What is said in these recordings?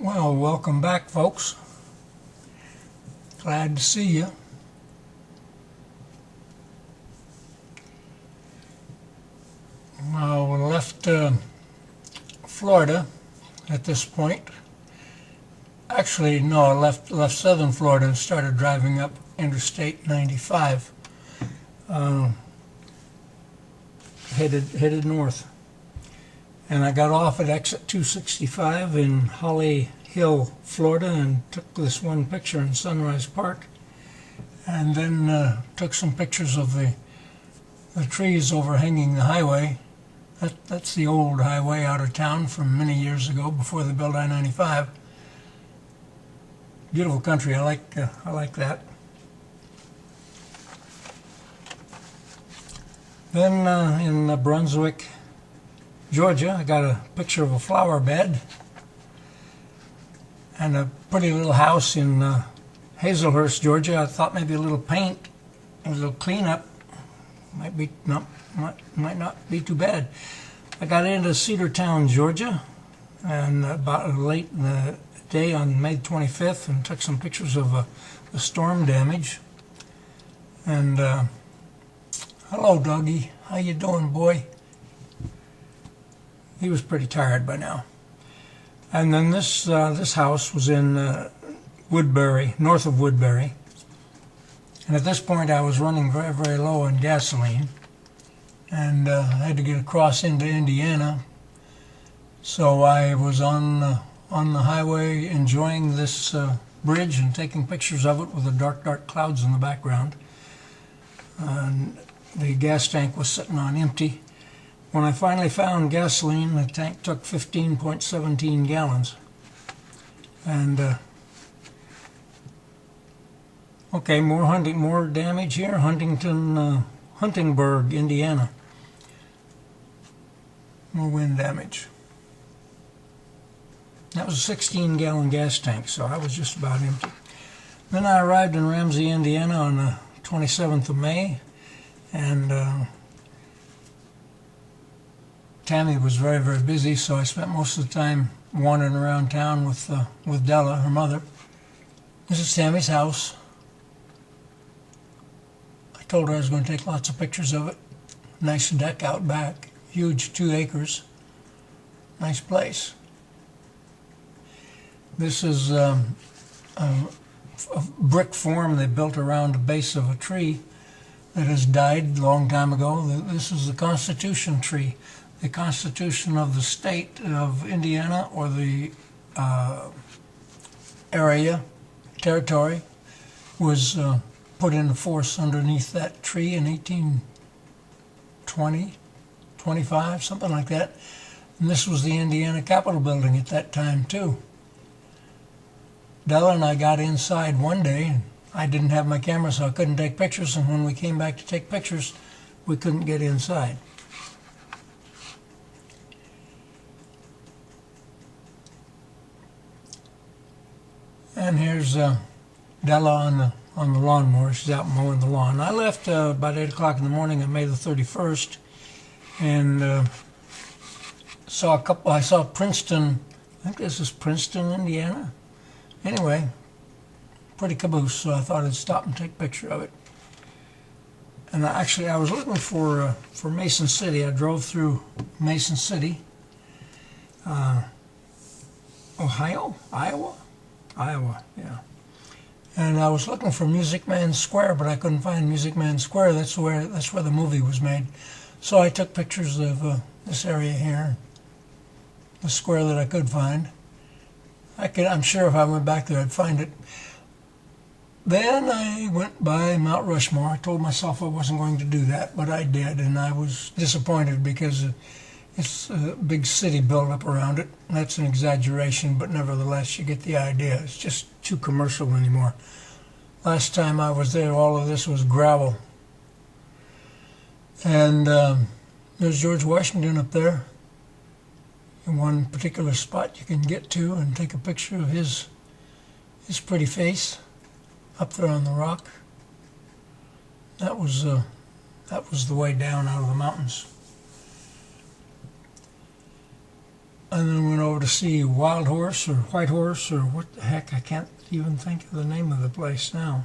Well, welcome back, folks. Glad to see you. We left Florida at this point. Actually, no, I left southern Florida and started driving up Interstate 95. Headed north. And I got off at exit 265 in Holly Hill, Florida, and took this one picture in Sunrise Park. And then took some pictures of the trees overhanging the highway. That's the old highway out of town from many years ago before they built I-95. Beautiful country. I like that. Then in Brunswick, Georgia, I got a picture of a flower bed and a pretty little house in Hazelhurst, Georgia. I thought maybe a little paint, a little cleanup might not be too bad. I got into Cedartown, Georgia, and about late in the day on May 25th, and took some pictures of the storm damage. And hello, Dougie. How you doing, boy? He was pretty tired by now. And then this house was in Woodbury, north of Woodbury. And at this point, I was running very, very low on gasoline, and I had to get across into Indiana. So I was on the highway enjoying this bridge and taking pictures of it with the dark, dark clouds in the background. And the gas tank was sitting on empty. When I finally found gasoline, the tank took 15.17 gallons. And okay, more damage here. Huntingburg, Indiana. More wind damage. That was a 16-gallon gas tank, so I was just about empty. Then I arrived in Ramsey, Indiana on the 27th of May, and Tammy was very, very busy, so I spent most of the time wandering around town with Della, her mother. This is Tammy's house. I told her I was going to take lots of pictures of it. Nice deck out back, huge, 2 acres. Nice place. This is a brick form they built around the base of a tree that has died a long time ago. This is the Constitution tree. The Constitution of the state of Indiana, or the territory, was put into force underneath that tree in 1820, 25, something like that. And this was the Indiana Capitol building at that time, too. Della and I got inside one day, and I didn't have my camera, so I couldn't take pictures, and when we came back to take pictures, we couldn't get inside. And here's Della on the lawnmower. She's out mowing the lawn. I left about 8 o'clock in the morning on May the 31st, and I saw Princeton. I think this is Princeton, Indiana. Anyway, pretty caboose, so I thought I'd stop and take a picture of it. And actually, I was looking for Mason City. I drove through Mason City, Iowa, yeah. And I was looking for Music Man Square, but I couldn't find Music Man Square. That's where the movie was made. So I took pictures of this area here, the square that I could find. I'm sure if I went back there, I'd find it. Then I went by Mount Rushmore. I told myself I wasn't going to do that, but I did, and I was disappointed because it's a big city built up around it. That's an exaggeration, but nevertheless, you get the idea. It's just too commercial anymore. Last time I was there, all of this was gravel. And there's George Washington up there. In one particular spot you can get to and take a picture of his pretty face up there on the rock. That was the way down out of the mountains. And then went over to see Wild Horse or White Horse or what the heck, I can't even think of the name of the place now.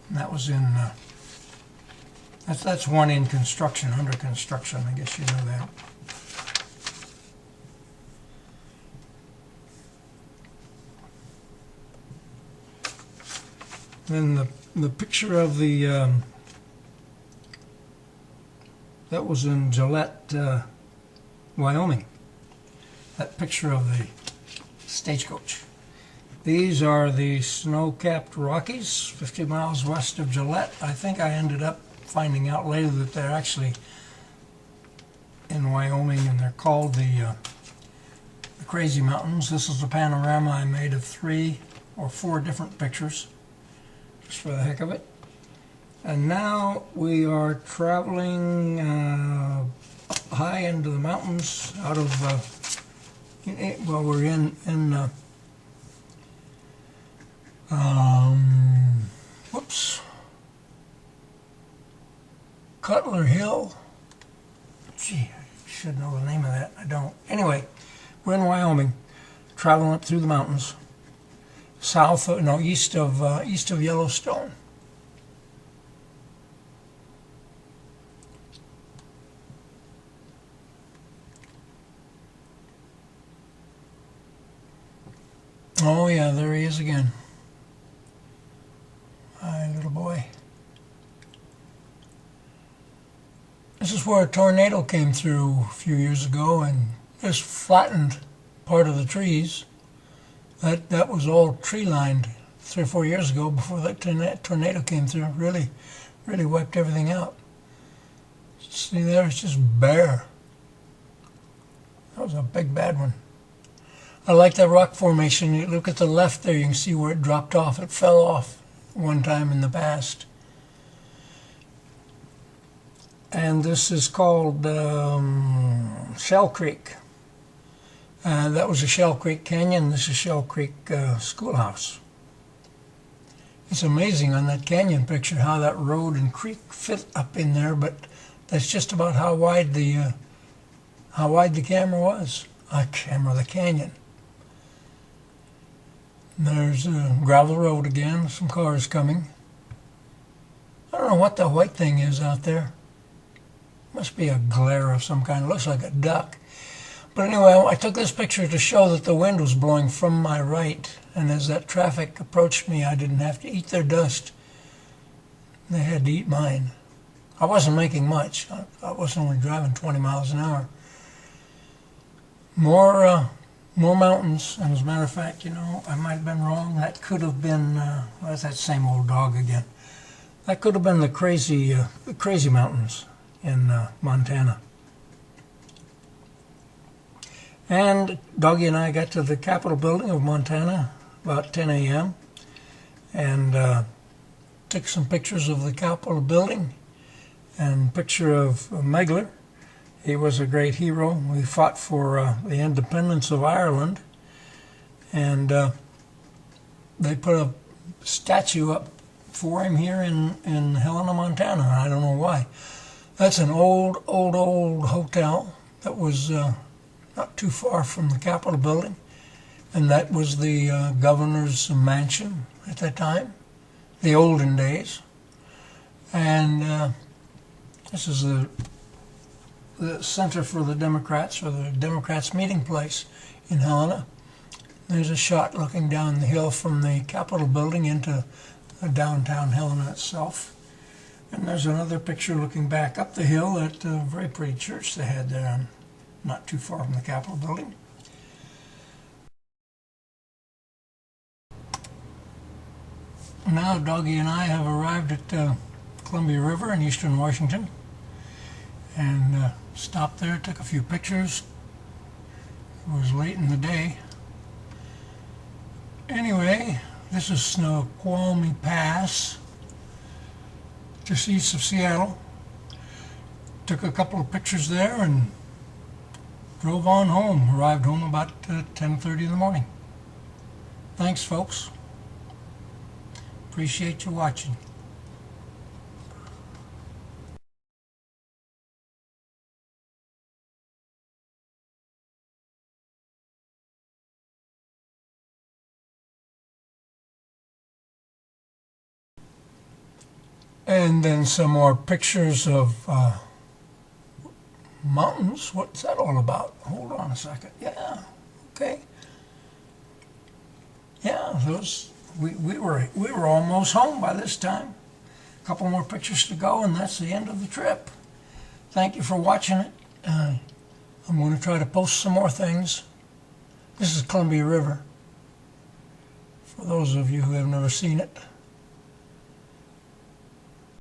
And that was in, that's one in construction, under construction, I guess you know that. Then the picture of the, that was in Gillette, Wyoming. That picture of the stagecoach. These are the snow-capped Rockies, 50 miles west of Gillette. I think I ended up finding out later that they're actually in Wyoming, and they're called the Crazy Mountains. This is a panorama I made of 3 or 4 different pictures, just for the heck of it. And now we are traveling high into the mountains out of, well, we're in whoops, Cutler Hill. Gee, I should know the name of that. I don't. Anyway, we're in Wyoming, traveling up through the mountains, east of Yellowstone. Oh yeah, there he is again. Hi, little boy. This is where a tornado came through a few years ago and just flattened part of the trees. That was all tree lined 3 or 4 years ago before that tornado came through. Really wiped everything out. See there, it's just bare. That was a big bad one. I like that rock formation. You look at the left there, you can see where it dropped off. It fell off one time in the past. And this is called Shell Creek. That was a Shell Creek Canyon. This is Shell Creek Schoolhouse. It's amazing on that canyon picture how that road and creek fit up in there, but that's just about how wide the camera was. The canyon. There's a gravel road again, some cars coming. I don't know what the white thing is out there. Must be a glare of some kind. It looks like a duck. But anyway, I took this picture to show that the wind was blowing from my right, and as that traffic approached me, I didn't have to eat their dust. They had to eat mine. I wasn't making much. I was only driving 20 miles an hour. More mountains, and as a matter of fact, you know, I might have been wrong. That could have been, that's that same old dog again. That could have been the Crazy Mountains in Montana. And Doggy and I got to the Capitol building of Montana about 10 a.m. and took some pictures of the Capitol building and a picture of Megler. He was a great hero. We fought for the independence of Ireland, and they put a statue up for him here in Helena, Montana. I don't know why. That's an old hotel that was not too far from the Capitol building, and that was the governor's mansion at that time, the olden days. And this is the Center for the Democrats, or the Democrats meeting place in Helena. There's a shot looking down the hill from the Capitol building into downtown Helena itself. And there's another picture looking back up the hill at a very pretty church they had there, not too far from the Capitol building. Now Doggy and I have arrived at Columbia River in eastern Washington, and stopped there, took a few pictures. It was late in the day. Anyway, this is Snoqualmie Pass, just east of Seattle. Took a couple of pictures there and drove on home. Arrived home about 10:30 in the morning. Thanks, folks. Appreciate you watching. And then some more pictures of mountains. What's that all about? Hold on a second. Yeah, okay. Yeah, those we were almost home by this time. A couple more pictures to go, and that's the end of the trip. Thank you for watching it. I'm going to try to post some more things. This is Columbia River, for those of you who have never seen it.